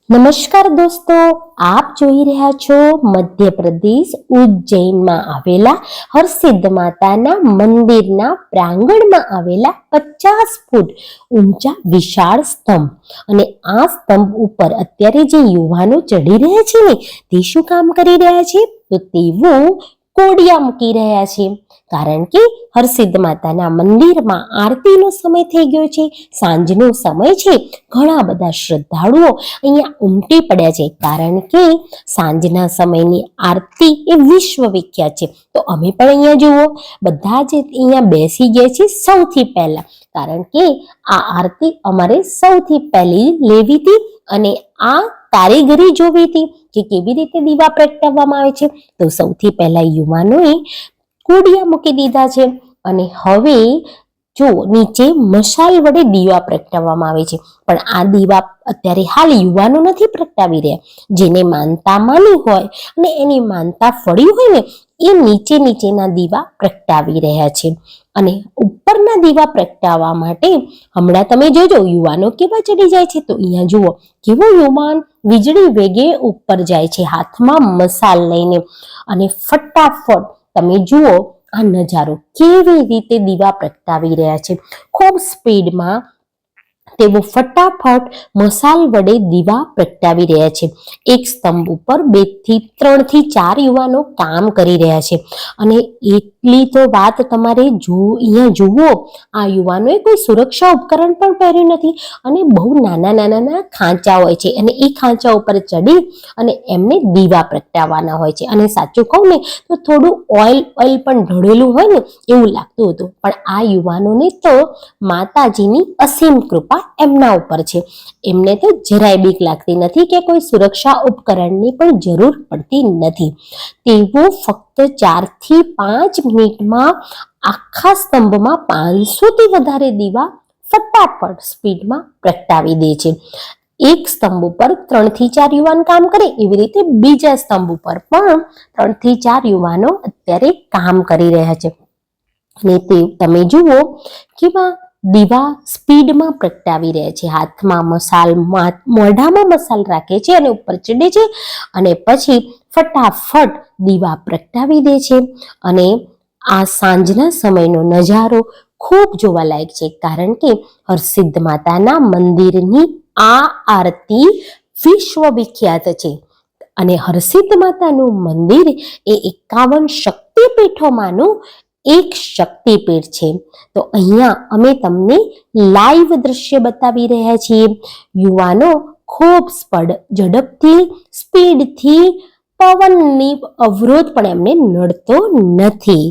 નમસ્કાર દોસ્તો, આપ જોઈ રહ્યા છો મધ્યપ્રદેશ ઉજ્જૈનમાં આવેલા હરસિદ્ધ માતાના મંદિરના પ્રાંગણમાં આવેલા 50 ફૂટ ઊંચા વિશાળ સ્તંભ. અને આ સ્તંભ ઉપર અત્યારે જે યુવાનો ચડી રહ્યા છે ને તે શું કામ કરી રહ્યા છે? તો તેઓ કોડિયા મૂકી રહ્યા છે. કારણ કે હરસિદ્ધ માતાના મંદિરમાં આરતીનો સમય થઈ ગયો છે, સાંજનો સમય છે. ઘણા બધા શ્રદ્ધાળુઓ અહીંયા ઉમટી પડ્યા છે, કારણ કે સાંજના સમયની આરતી એ વિશ્વ વિખ્યાત છે. તો અમે પણ અહીંયા જુઓ, બધા જ અહીંયા બેસી ગયા છે સૌથી પહેલા, કારણ કે આ આરતી અમારે સૌથી પહેલી લેવી હતી અને આ કારીગરી જોવી હતી કે કેવી રીતે દીવા પ્રગટાવવામાં આવે છે. તો સૌથી પહેલા યુવાનોએ કોડિયા મૂકી દીધા છે અને હવે જો નીચે મશાલ વડે દીવા પ્રગટાવવામાં આવે છે. પણ આ દીવા અત્યારે હાલ યુવાનો નથી પ્રગટાવી રહ્યા. જેને માનતા માની હોય અને એની માનતા ફળી હોય ને એ નીચેના દીવા પ્રગટાવી રહ્યા છે. અને ઉપરના દીવા પ્રગટાવવા માટે હમણાં તમે જોજો યુવાનો કેવા ચડી જાય છે. તો અહીંયા જુઓ કેવો યુવાન વીજળી વેગે ઉપર જાય છે હાથમાં મશાલ લઈને, અને ફટાફટ તમે જુઓ આ નજારો કેવી રીતે દીવા પ્રગટાવી રહ્યા છે. ખૂબ સ્પીડમાં તેઓ ફટાફટ મશાલ વડે દીવા પ્રગટાવી રહ્યા છે. એક સ્તંભ ઉપર 2 થી 3 થી 4 યુવાનો કામ કરી રહ્યા છે. અને એટલી તો વાત તમારે અહીંયા જુઓ, આ યુવાનોએ કોઈ સુરક્ષા ઉપકરણ પણ પહેર્યું નથી અને બહુ નાના ખાંચા હોય છે, અને એ ખાંચા ઉપર ચડી અને એમને દીવા પ્રગટાવવાના હોય છે. અને સાચું કહું ને તો થોડું ઓઇલ પણ ઢળેલું હોય ને એવું લાગતું હતું. પણ આ યુવાનોને તો માતાજીની અસીમ કૃપા એમના ઉપર છે. એમને તો જરાય બીક લાગતી નથી કે કોઈ સુરક્ષા ઉપકરણની પણ જરૂર પડતી નથી. તેઓ ફક્ત 4 થી 5 મિનિટમાં આખા સ્તંભમાં 500 થી વધારે દીવા ફટાફટ સ્પીડમાં પ્રગટાવી દે છે. એક સ્તંભ ઉપર 3 થી 4 યુવાન કામ કરે, એવી રીતે બીજા સ્તંભ ઉપર પણ 3 થી 4 યુવાનો અત્યારે કામ કરી રહ્યા છે. અને તે તમે જુઓ કેવા દીવા સ્પીડમાં પ્રગટાવી રહ્યા છે. હાથમાં મશાલ, મોઢામાં મશાલ રાખે છે અને ઉપર ચડે છે અને પછી ફટાફટ દીવા પ્રગટાવી દે છે. અને આ સાંજના સમયનો નજારો ખૂબ જોવાલાયક છે, કારણ કે હરસિદ્ધ માતાના મંદિરની આ આરતી વિશ્વ વિખ્યાત છે. અને હરસિદ્ધ માતાનું મંદિર એ 51 શક્તિપીઠોમાંનું એક શક્તિપીઠ છે. તો અહીંયા અમે તમને લાઈવ દ્રશ્ય બતાવી રહ્યા છીએ. યુવાનો ખૂબ ઝડપથી, સ્પીડથી, પવનની અવરોધ પણ એમને નડતો નથી.